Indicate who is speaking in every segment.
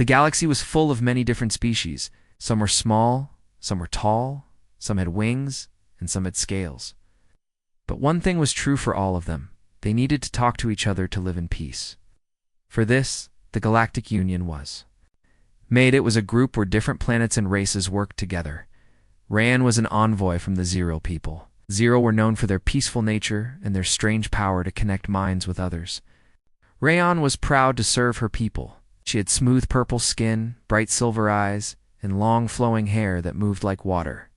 Speaker 1: The galaxy was full of many different species. Some were small, some were tall, some had wings, and some had scales. But one thing was true for all of them. They needed to talk to each other to live in peace. For this, the Galactic Union was made. It was a group where different planets and races worked together. Rayan was an envoy from the Zero people. Zero were known for their peaceful nature and their strange power to connect minds with others. Rayan was proud to serve her people. She had smooth purple skin, bright silver eyes, and long flowing hair that moved like water.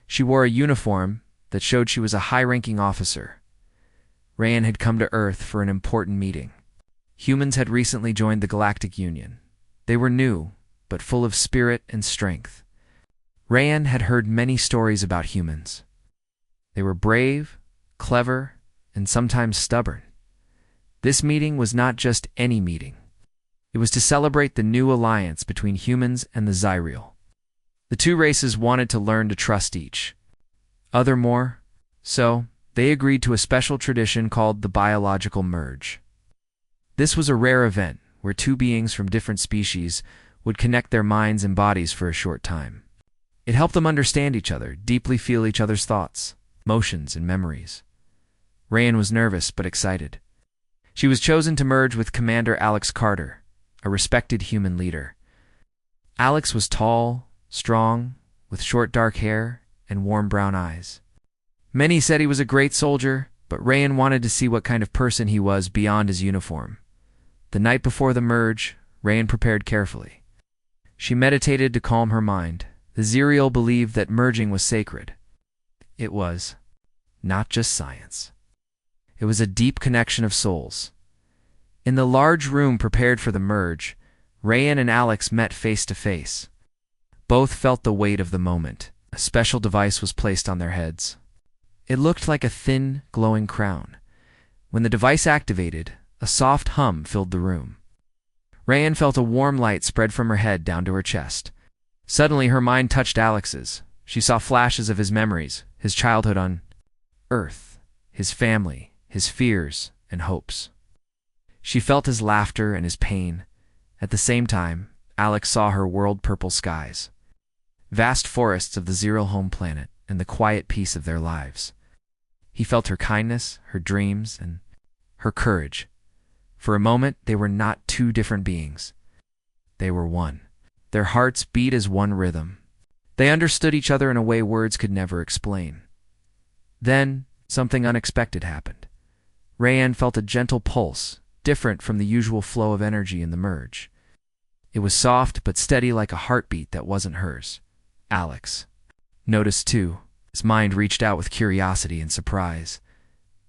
Speaker 1: She wore a uniform that showed she was a high-ranking officer. Rayan had come to Earth for an important meeting. Humans had recently joined the Galactic Union. They were new, but full of spirit and strength. Rayan had heard many stories about humans. They were brave, clever, and sometimes stubborn. This meeting was not just any meeting. It was to celebrate the new alliance between humans and the Zyreel. The two races wanted to learn to trust each other more, so they agreed to a special tradition called the biological merge. This was a rare event where two beings from different species would connect their minds and bodies for a short time. It helped them understand each other, deeply feel each other's thoughts, emotions, and memories. Rayan was nervous but excited. She was chosen to merge with Commander Alex Carter, a respected human leader. Alex was tall, strong, with short dark hair and warm brown eyes. Many said he was a great soldier, but Rayan wanted to see what kind of person he was beyond his uniform. The night before the merge, Rayan prepared carefully. She meditated to calm her mind. The Zerial believed that merging was sacred. It was not just science. It was a deep connection of souls. In the large room prepared for the merge, Rayan and Alex met face to face. Both felt the weight of the moment. A special device was placed on their heads. It looked like a thin, glowing crown. When the device activated, a soft hum filled the room. Rayan felt a warm light spread from her head down to her chest. Suddenly, her mind touched Alex's. She saw flashes of his memories, his childhood on Earth, his family, his fears and hopes. She felt his laughter and his pain. At the same time, Alex saw her world purple skies, vast forests of the Zero home planet, and the quiet peace of their lives. He felt her kindness, her dreams, and her courage. For a moment, they were not two different beings. They were one. Their hearts beat as one rhythm. They understood each other in a way words could never explain. Then, something unexpected happened. Rayan felt a gentle pulse, different from the usual flow of energy in the merge. It was soft but steady, like a heartbeat that wasn't hers. Alex noticed too. His mind reached out with curiosity and surprise.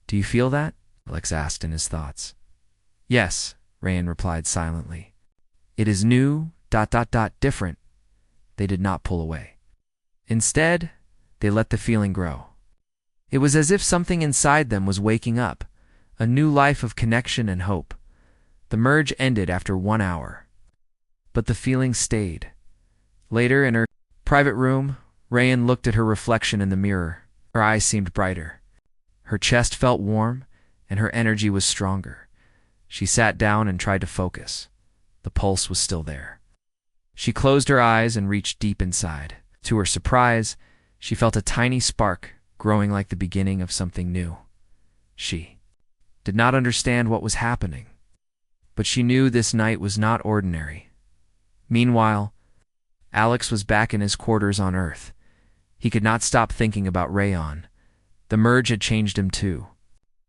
Speaker 1: "Do you feel that?" Alex asked in his thoughts. "Yes," Rayan replied silently. "It is new, different." They did not pull away. Instead, they let the feeling grow. It was as if something inside them was waking up, a new life of connection and hope. The merge ended after 1 hour. But the feeling stayed. Later, in her private room, Rayan looked at her reflection in the mirror. Her eyes seemed brighter. Her chest felt warm, and her energy was stronger. She sat down and tried to focus. The pulse was still there. She closed her eyes and reached deep inside. To her surprise, she felt a tiny spark growing, like the beginning of something new. She did not understand what was happening, but she knew this night was not ordinary. Meanwhile, Alex was back in his quarters on Earth. He could not stop thinking about Rayan. The merge had changed him too.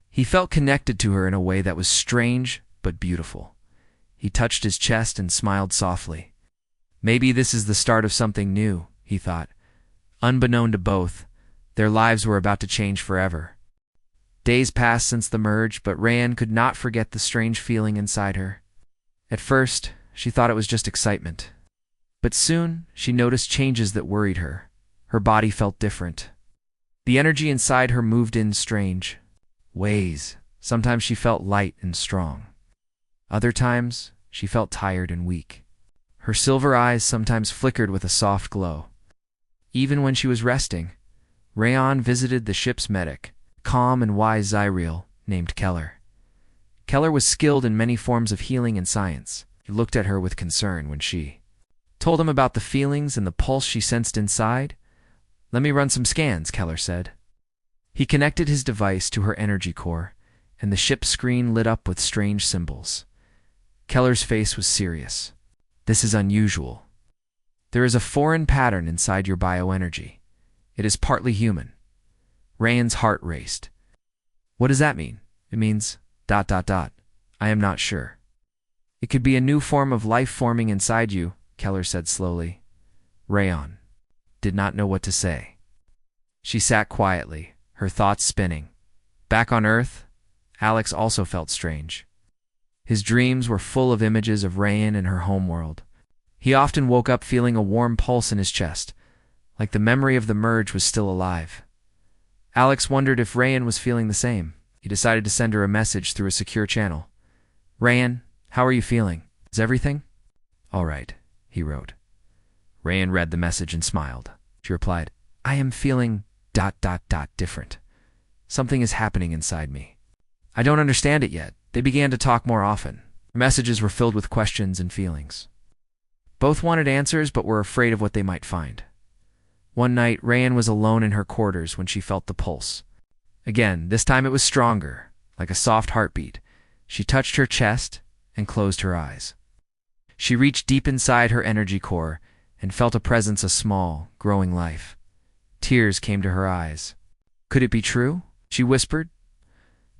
Speaker 1: He felt connected to her in a way that was strange but beautiful. He touched his chest and smiled softly. Maybe this is the start of something new, he thought. Unbeknown to both, their lives were about to change forever. Days passed since the merge, but Rayan could not forget the strange feeling inside her. At first, she thought it was just excitement. But soon, she noticed changes that worried her. Her body felt different. The energy inside her moved in strange ways. Sometimes she felt light and strong. Other times, she felt tired and weak. Her silver eyes sometimes flickered with a soft glow. Even when she was resting, Rayan visited the ship's medic, calm and wise Zyreel named Keller. Keller was skilled in many forms of healing and science. He looked at her with concern when she told him about the feelings and the pulse she sensed inside. "Let me run some scans," Keller said. He connected his device to her energy core, and the ship's screen lit up with strange symbols. Keller's face was serious. "This is unusual. There is a foreign pattern inside your bioenergy. It is partly human." Rayan's heart raced. "What does that mean?" "It means ... I am not sure." "It could be a new form of life forming inside you," Keller said slowly. Rayan did not know what to say. She sat quietly, her thoughts spinning. Back on Earth, Alex also felt strange. His dreams were full of images of Rayan and her homeworld. He often woke up feeling a warm pulse in his chest, like the memory of the merge was still alive. Alex wondered if Rayan was feeling the same. He decided to send her a message through a secure channel. "Rayan, how are you feeling? Is everything?" "All right," he wrote. Rayan read the message and smiled. She replied, "I am feeling ... different. Something is happening inside me. I don't understand it yet." They began to talk more often. Her messages were filled with questions and feelings. Both wanted answers but were afraid of what they might find. One night, Rayan was alone in her quarters when she felt the pulse. Again, this time it was stronger, like a soft heartbeat. She touched her chest and closed her eyes. She reached deep inside her energy core and felt a presence of small, growing life. Tears came to her eyes. "Could it be true?" she whispered.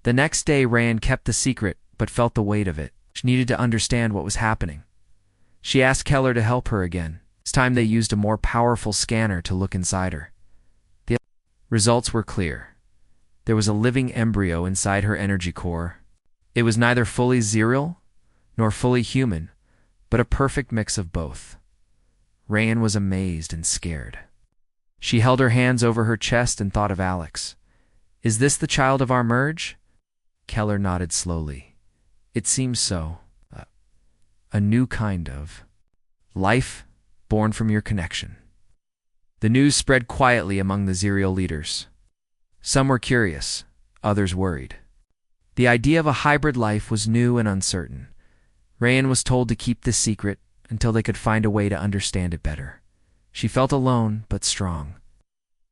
Speaker 1: The next day, Rayan kept the secret but felt the weight of it. She needed to understand what was happening. She asked Keller to help her again. This time they used a more powerful scanner to look inside her. The results were clear. There was a living embryo inside her energy core. It was neither fully Zerial nor fully human, but a perfect mix of both. Rayan was amazed and scared. She held her hands over her chest and thought of Alex. "Is this the child of our merge?" Keller nodded slowly. "It seems so. A new kind of life born from your connection." The news spread quietly among the Zerial leaders. Some were curious, others worried. The idea of a hybrid life was new and uncertain. Rayan was told to keep this secret until they could find a way to understand it better. She felt alone but strong.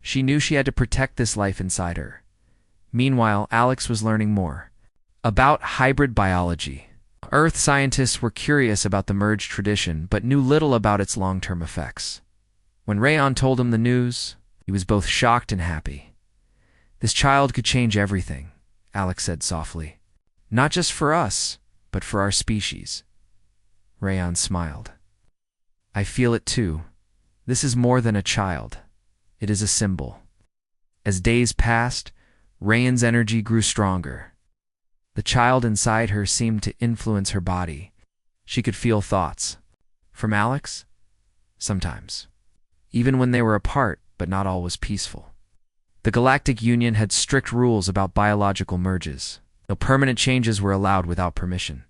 Speaker 1: She knew she had to protect this life inside her. Meanwhile, Alex was learning more about hybrid biology. Earth scientists were curious about the merge tradition but knew little about its long-term effects. When Rayan told him the news, he was both shocked and happy. "This child could change everything," Alex said softly. "Not just for us, but for our species." Rayan smiled. "I feel it too. This is more than a child. It is a symbol." As days passed, Rayan's energy grew stronger. The child inside her seemed to influence her body. She could feel thoughts. From Alex? Sometimes. Even when they were apart, but not all was peaceful. The Galactic Union had strict rules about biological merges. No permanent changes were allowed without permission.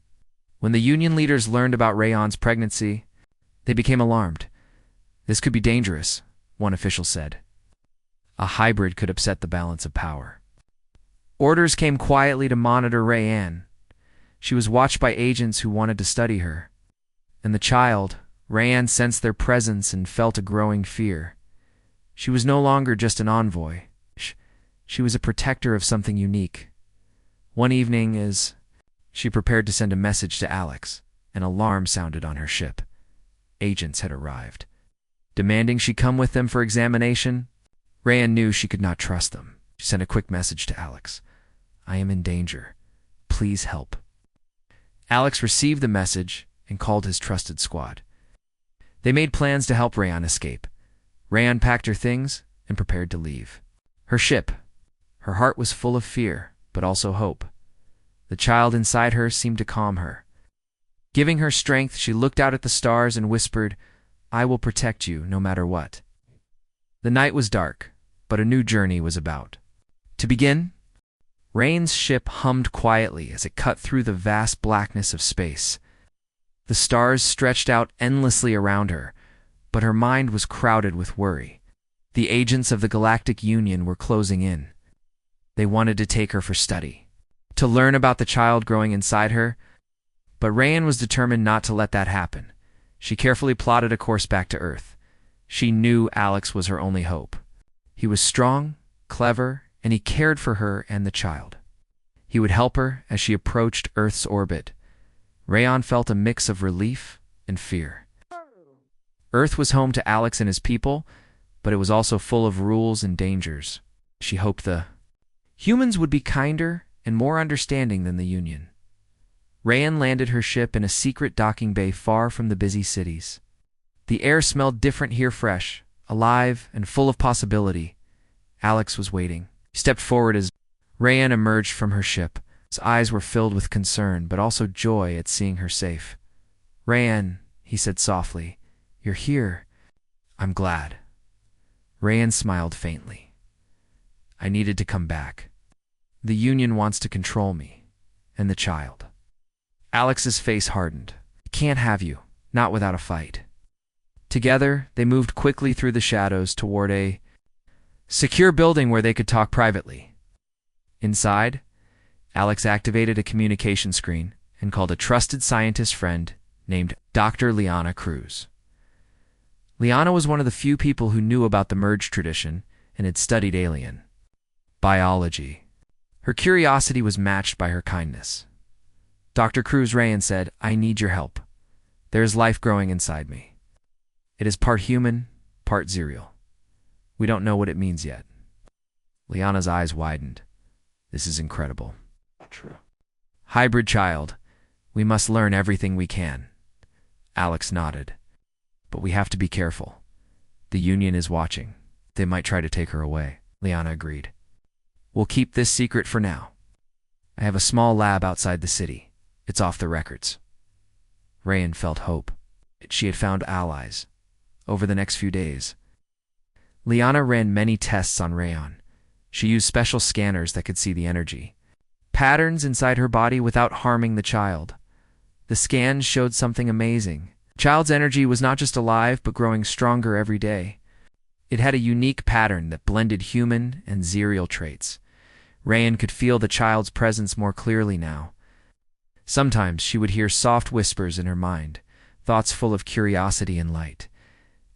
Speaker 1: When the Union leaders learned about Rayan's pregnancy, they became alarmed. "This could be dangerous," one official said. "A hybrid could upset the balance of power." Orders came quietly to monitor Rayan. She was watched by agents who wanted to study her. And the child, Rayan sensed their presence and felt a growing fear. She was no longer just an envoy. She was a protector of something unique. One evening, as she prepared to send a message to Alex, an alarm sounded on her ship. Agents had arrived. Demanding she come with them for examination, Rayan knew she could not trust them. She sent a quick message to Alex. "I am in danger. Please help." Alex received the message and called his trusted squad. They made plans to help Rayan escape. Rayan packed her things and prepared to leave. Her ship. Her heart was full of fear, but also hope. The child inside her seemed to calm her. Giving her strength, she looked out at the stars and whispered, "I will protect you no matter what." The night was dark, but a new journey was about to begin. Rayan's ship hummed quietly as it cut through the vast blackness of space. The stars stretched out endlessly around her, but her mind was crowded with worry. The agents of the Galactic Union were closing in. They wanted to take her for study, to learn about the child growing inside her, But Rayan was determined not to let that happen. She carefully plotted a course back to Earth. She knew Alex was her only hope. He was strong, clever, and he cared for her and the child. He would help her as she approached Earth's orbit. Rayan felt a mix of relief and fear. Earth was home to Alex and his people, but it was also full of rules and dangers. She hoped the humans would be kinder and more understanding than the Union. Rayan landed her ship in a secret docking bay far from the busy cities. The air smelled different here, fresh, alive, and full of possibility. Alex was waiting. He stepped forward as Rayan emerged from her ship. His eyes were filled with concern, but also joy at seeing her safe. "Rayan," he said softly, "you're here. I'm glad." Rayan smiled faintly. "I needed to come back. The Union wants to control me, and the child." Alex's face hardened. "I can't have you, not without a fight." Together, they moved quickly through the shadows toward a secure building where they could talk privately. Inside, Alex activated a communication screen and called a trusted scientist friend named Dr. Liana Cruz. Liana was one of the few people who knew about the merge tradition and had studied alien biology. Her curiosity was matched by her kindness. "Dr. Cruz," Rayan said, "I need your help. There is life growing inside me. It is part human, part Zerial. We don't know what it means yet." Liana's eyes widened. "This is incredible." "True. Hybrid child. We must learn everything we can." Alex nodded. "But we have to be careful. The Union is watching. They might try to take her away." Liana agreed. "We'll keep this secret for now. I have a small lab outside the city. It's off the records." Rayan felt hope. She had found allies. Over the next few days, Liana ran many tests on Rayan. She used special scanners that could see the energy patterns inside her body without harming the child. The scans showed something amazing. The child's energy was not just alive, but growing stronger every day. It had a unique pattern that blended human and Zerial traits. Rayan could feel the child's presence more clearly now. Sometimes she would hear soft whispers in her mind, thoughts full of curiosity and light.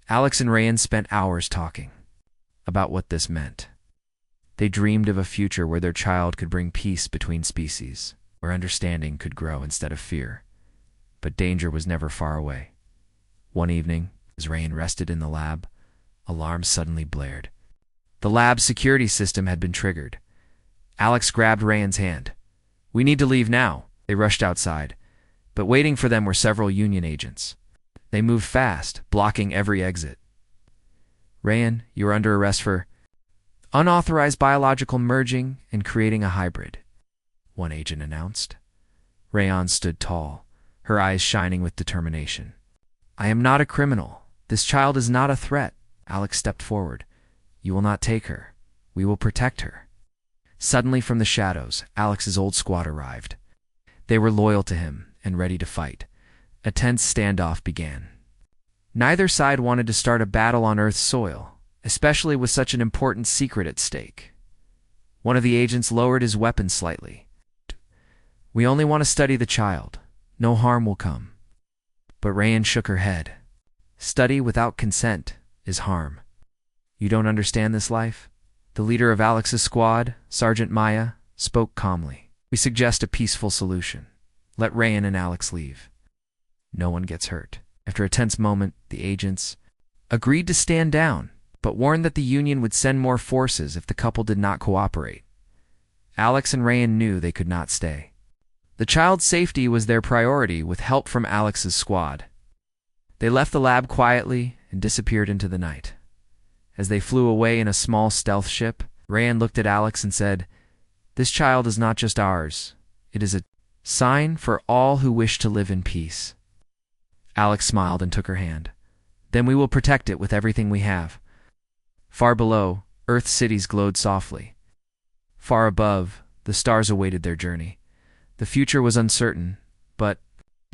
Speaker 1: Alex and Rayan spent hours talking about what this meant. They dreamed of a future where their child could bring peace between species, where understanding could grow instead of fear. But danger was never far away. One evening, as Rayan rested in the lab, alarms suddenly blared. The lab's security system had been triggered. Alex grabbed Rayan's hand. "We need to leave now." They rushed outside, but waiting for them were several Union agents. They moved fast, blocking every exit. "Rayan, you are under arrest for unauthorized biological merging and creating a hybrid," one agent announced. Rayan stood tall, her eyes shining with determination. "I am not a criminal. This child is not a threat." Alex stepped forward. "You will not take her. We will protect her." Suddenly from the shadows, Alex's old squad arrived. They were loyal to him and ready to fight. A tense standoff began. Neither side wanted to start a battle on Earth's soil, especially with such an important secret at stake. One of the agents lowered his weapon slightly. "We only want to study the child. No harm will come." But Rayan shook her head. "Study without consent is harm. You don't understand this life?" The leader of Alex's squad, Sergeant Maya, spoke calmly. "We suggest a peaceful solution. Let Rayan and Alex leave. No one gets hurt." After a tense moment, the agents agreed to stand down, but warned that the Union would send more forces if the couple did not cooperate. Alex and Rayan knew they could not stay. The child's safety was their priority, with help from Alex's squad. They left the lab quietly and disappeared into the night. As they flew away in a small stealth ship, Rayan looked at Alex and said, "This child is not just ours. It is a sign for all who wish to live in peace." Alex smiled and took her hand. "Then we will protect it with everything we have." Far below, Earth's cities glowed softly. Far above, the stars awaited their journey. The future was uncertain, but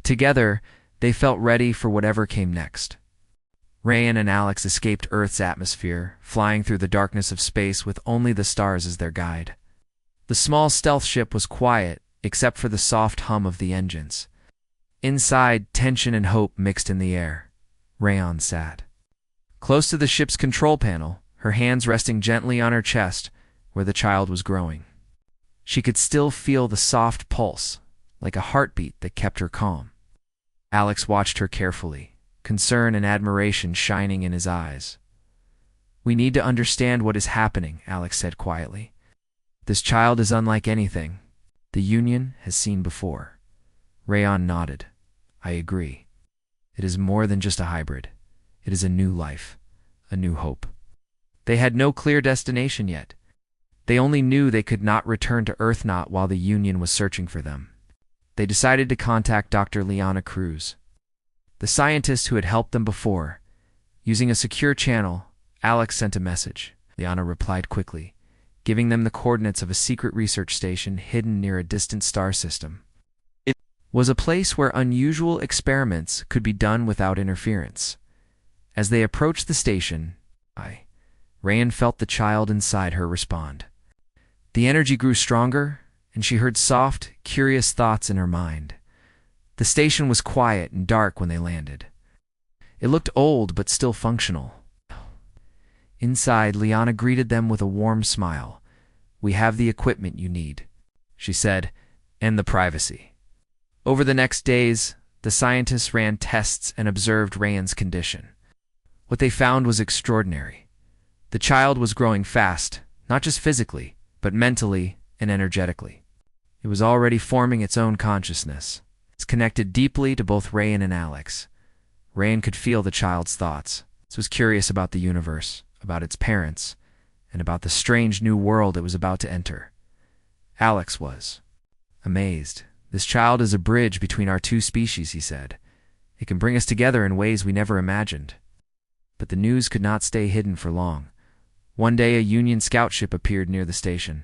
Speaker 1: together, they felt ready for whatever came next. Rayan and Alex escaped Earth's atmosphere, flying through the darkness of space with only the stars as their guide. The small stealth ship was quiet, except for the soft hum of the engines. Inside, tension and hope mixed in the air. Rayon sat close to the ship's control panel, her hands resting gently on her chest where the child was growing. She could still feel the soft pulse, like a heartbeat that kept her calm. Alex watched her carefully, concern and admiration shining in his eyes. "We need to understand what is happening," Alex said quietly. "This child is unlike anything the Union has seen before." Rayon nodded. "I agree. It is more than just a hybrid. It is a new life, a new hope." They had no clear destination yet. They only knew they could not return to Earth not while the Union was searching for them. They decided to contact Dr. Liana Cruz, the scientist who had helped them before. Using a secure channel, Alex sent a message. Liana replied quickly, giving them the coordinates of a secret research station hidden near a distant star system. It was a place where unusual experiments could be done without interference. As they approached the station, Rayon felt the child inside her respond. The energy grew stronger, and she heard soft, curious thoughts in her mind. The station was quiet and dark when they landed. It looked old but still functional. Inside, Liana greeted them with a warm smile. "We have the equipment you need," she said, "and the privacy." Over the next days, the scientists ran tests and observed Rayon's condition. What they found was extraordinary. The child was growing fast, not just physically, but mentally and energetically. It was already forming its own consciousness. It's connected deeply to both Rayon and Alex. Rayon could feel the child's thoughts. It was curious about the universe, about its parents, and about the strange new world it was about to enter. Alex was amazed. "This child is a bridge between our two species," he said. "It can bring us together in ways we never imagined." But the news could not stay hidden for long. One day, a Union scout ship appeared near the station.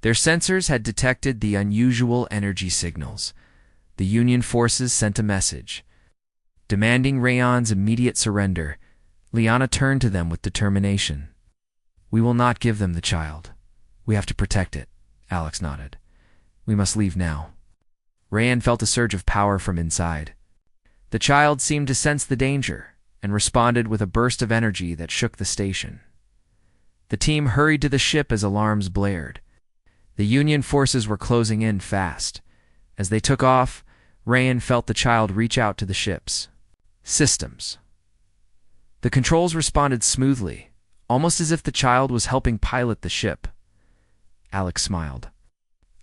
Speaker 1: Their sensors had detected the unusual energy signals. The Union forces sent a message, demanding Rayon's immediate surrender. Liana turned to them with determination. "We will not give them the child. We have to protect it," Alex nodded. "We must leave now." Rayon felt a surge of power from inside. The child seemed to sense the danger and responded with a burst of energy that shook the station. The team hurried to the ship as alarms blared. The Union forces were closing in fast. As they took off, Rayon felt the child reach out to the ship's systems. The controls responded smoothly, almost as if the child was helping pilot the ship. Alex smiled.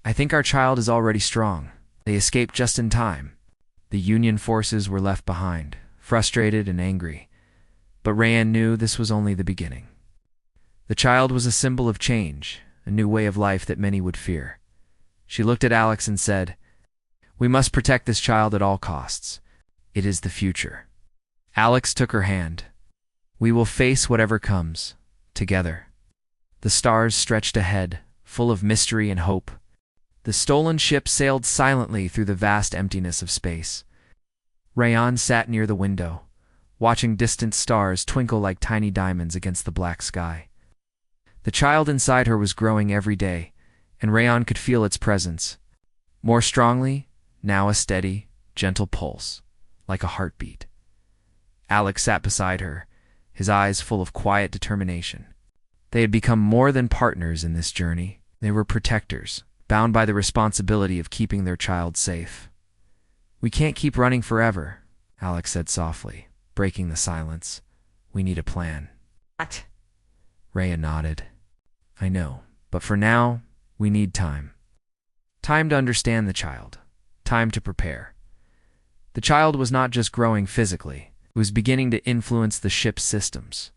Speaker 1: "I think our child is already strong. They escaped just in time." The Union forces were left behind, frustrated and angry. But Rayon knew this was only the beginning. The child was a symbol of change, a new way of life that many would fear. She looked at Alex and said, "We must protect this child at all costs. It is the future." Alex took her hand. "We will face whatever comes, together." The stars stretched ahead, full of mystery and hope. The stolen ship sailed silently through the vast emptiness of space. Rayon sat near the window, watching distant stars twinkle like tiny diamonds against the black sky. The child inside her was growing every day, and Rayon could feel its presence. More strongly, now a steady, gentle pulse, like a heartbeat. Alex sat beside her, his eyes full of quiet determination. They had become more than partners in this journey. They were protectors, bound by the responsibility of keeping their child safe. "We can't keep running forever," Alex said softly, breaking the silence. "We need a plan."
Speaker 2: What?
Speaker 1: Rayon nodded. "I know, but for now, we need time. Time to understand the child. Time to prepare." The child was not just growing physically. It was beginning to influence the ship's systems.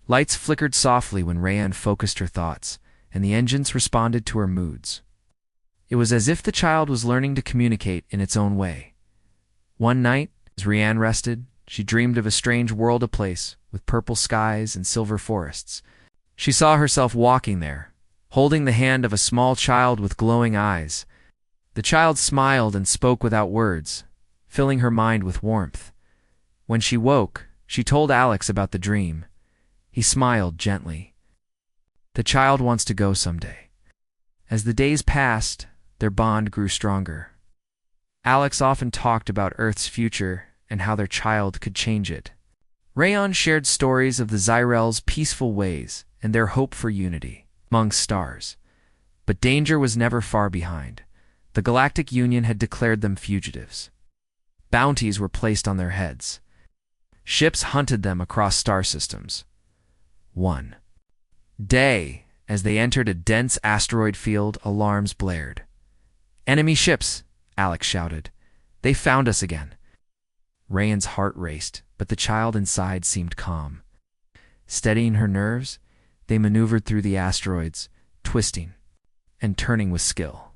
Speaker 1: Lights flickered softly when Rayon focused her thoughts, and the engines responded to her moods. It was as if the child was learning to communicate in its own way. One night, as Rayon rested, she dreamed of a strange world, a place with purple skies and silver forests. She saw herself walking there, holding the hand of a small child with glowing eyes. The child smiled and spoke without words, filling her mind with warmth. When she woke, she told Alex about the dream. He smiled gently. "The child wants to go someday." As the days passed, their bond grew stronger. Alex often talked about Earth's future and how their child could change it. Rayon shared stories of the Zyrel's peaceful ways and their hope for unity among stars. But danger was never far behind. The Galactic Union had declared them fugitives. Bounties were placed on their heads. Ships hunted them across star systems. One day, as they entered a dense asteroid field, alarms blared. "Enemy ships!" Alex shouted. "They found us again." Rayon's heart raced, but the child inside seemed calm. Steadying her nerves, they maneuvered through the asteroids, twisting and turning with skill.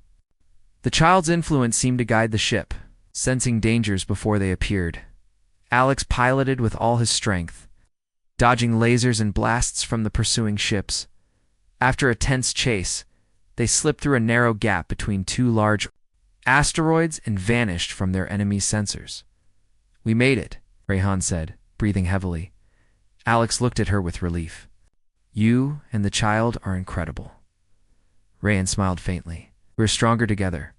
Speaker 1: The child's influence seemed to guide the ship, sensing dangers before they appeared. Alex piloted with all his strength, dodging lasers and blasts from the pursuing ships. After a tense chase, they slipped through a narrow gap between two large asteroids and vanished from their enemy's sensors. "We made it," Rayhan said, breathing heavily. Alex looked at her with relief. "You and the child are incredible." Rayhan smiled faintly. "We're stronger together."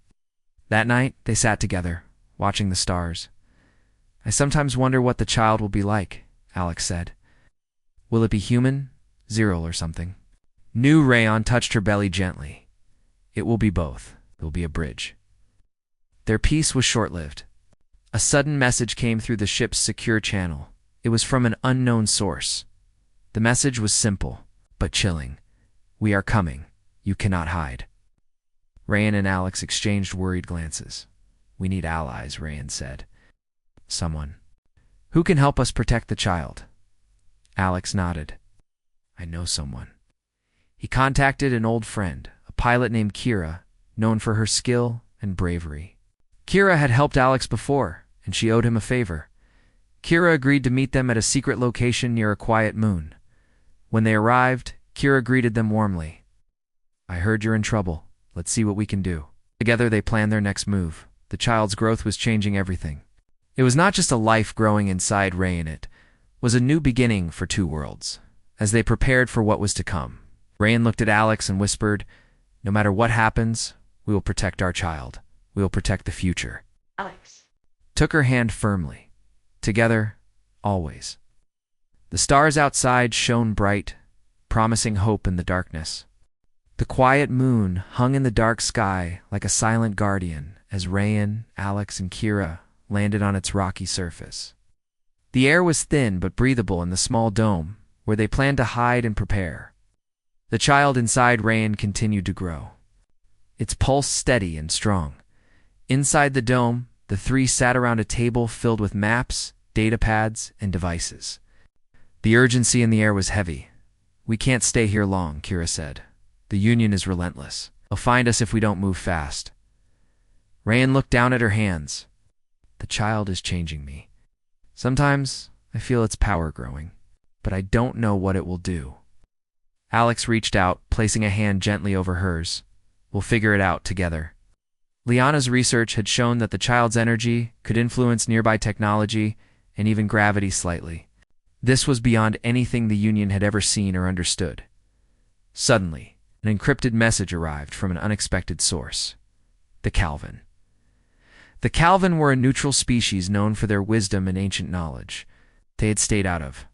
Speaker 1: That night, they sat together, watching the stars. "I sometimes wonder what the child will be like," Alex said. "Will it be human, Zyril, or something?" New Rayon touched her belly gently. "It will be both. It will be a bridge." Their peace was short-lived. A sudden message came through the ship's secure channel. It was from an unknown source. The message was simple, but chilling. "We are coming. You cannot hide." Rayan and Alex exchanged worried glances. "We need allies," Rayan said. "Someone. Who can help us protect the child?" Alex nodded. "I know someone." He contacted an old friend, a pilot named Kira, known for her skill and bravery. Kira had helped Alex before, and she owed him a favor. Kira agreed to meet them at a secret location near a quiet moon. When they arrived, Kira greeted them warmly. "I heard you're in trouble. Let's see what we can do." Together they planned their next move. The child's growth was changing everything. It was not just a life growing inside Rayan, it was a new beginning for two worlds. As they prepared for what was to come, Rayan looked at Alex and whispered, "No matter what happens, we will protect our child. We will protect the future."
Speaker 2: Alex
Speaker 1: took her hand firmly. Together, always. The stars outside shone bright, promising hope in the darkness. The quiet moon hung in the dark sky like a silent guardian as Rayan, Alex, and Kira landed on its rocky surface. The air was thin but breathable in the small dome, where they planned to hide and prepare. The child inside Rayan continued to grow, its pulse steady and strong. Inside the dome, the three sat around a table filled with maps, data pads, and devices. The urgency in the air was heavy. "We can't stay here long," Kira said. "The Union is relentless. They'll find us if we don't move fast." Rayan looked down at her hands. "The child is changing me. Sometimes I feel its power growing, but I don't know what it will do." Alex reached out, placing a hand gently over hers. "We'll figure it out together." Liana's research had shown that the child's energy could influence nearby technology and even gravity slightly. This was beyond anything the Union had ever seen or understood. Suddenly, an encrypted message arrived from an unexpected source. The Calvin. The Calvin were a neutral species known for their wisdom and ancient knowledge. They had stayed out of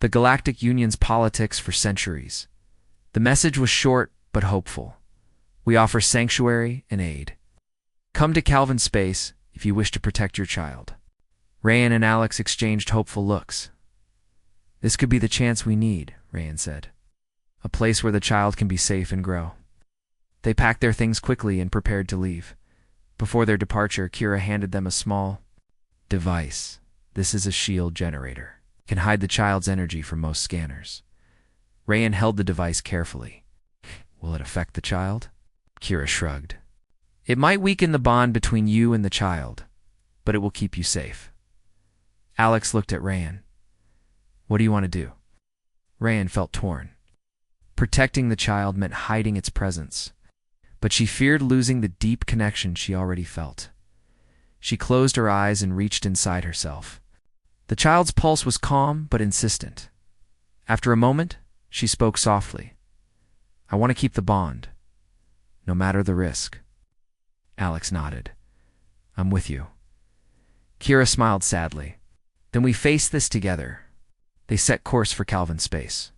Speaker 1: the Galactic Union's politics for centuries. The message was short but hopeful. "We offer sanctuary and aid. Come to Calvin Space if you wish to protect your child." Rayan and Alex exchanged hopeful looks. "This could be the chance we need," Rayan said. "A place where the child can be safe and grow." They packed their things quickly and prepared to leave. Before their departure, Kira handed them a small device. "This is a shield generator. It can hide the child's energy from most scanners." Rayan held the device carefully. "Will it affect the child?" Kira shrugged. "It might weaken the bond between you and the child, but it will keep you safe." Alex looked at Rayan. "What do you want to do?" Rayan felt torn. Protecting the child meant hiding its presence, but she feared losing the deep connection she already felt. She closed her eyes and reached inside herself. The child's pulse was calm but insistent. After a moment, she spoke softly. "I want to keep the bond, no matter the risk." Alex nodded. I'm with you. Kira smiled sadly. Then we face this together. They set course for Calvin space.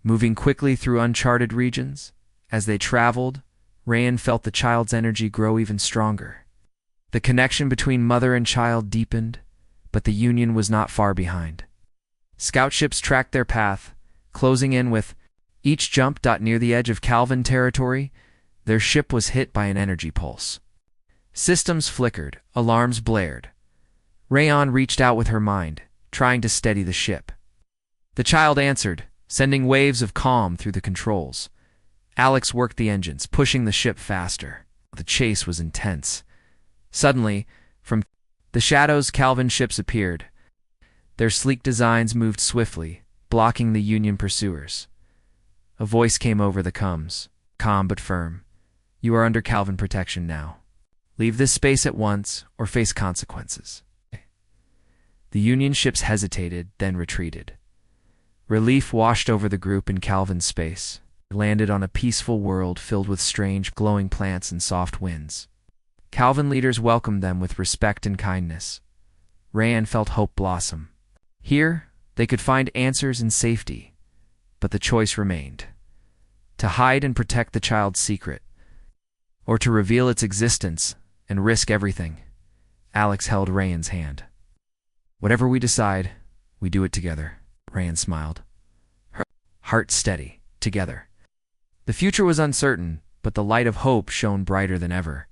Speaker 1: Moving quickly through uncharted regions, as they traveled, Rayan felt the child's energy grow even stronger. The connection between mother and child deepened, but the union was not far behind. Scout ships tracked their path, closing in with each jump. Near the edge of Calvin territory, their ship was hit by an energy pulse. Systems flickered, alarms blared. Rayan reached out with her mind, trying to steady the ship. The child answered, sending waves of calm through the controls. Alex worked the engines, pushing the ship faster. The chase was intense. Suddenly, from the shadows, Calvin ships appeared. Their sleek designs moved swiftly, blocking the Union pursuers. A voice came over the comms, calm but firm. You are under Calvin protection now. Leave this space at once or face consequences. The Union ships hesitated, then retreated. Relief washed over the group in Calvin's space. They landed on a peaceful world filled with strange, glowing plants and soft winds. Calvin leaders welcomed them with respect and kindness. Rayan felt hope blossom. Here, they could find answers and safety, but the choice remained: to hide and protect the child's secret, or to reveal its existence and risk everything. Alex held Rayan's hand. Whatever we decide, we do it together, Rayan smiled. Her heart steady, together. The future was uncertain, but the light of hope shone brighter than ever.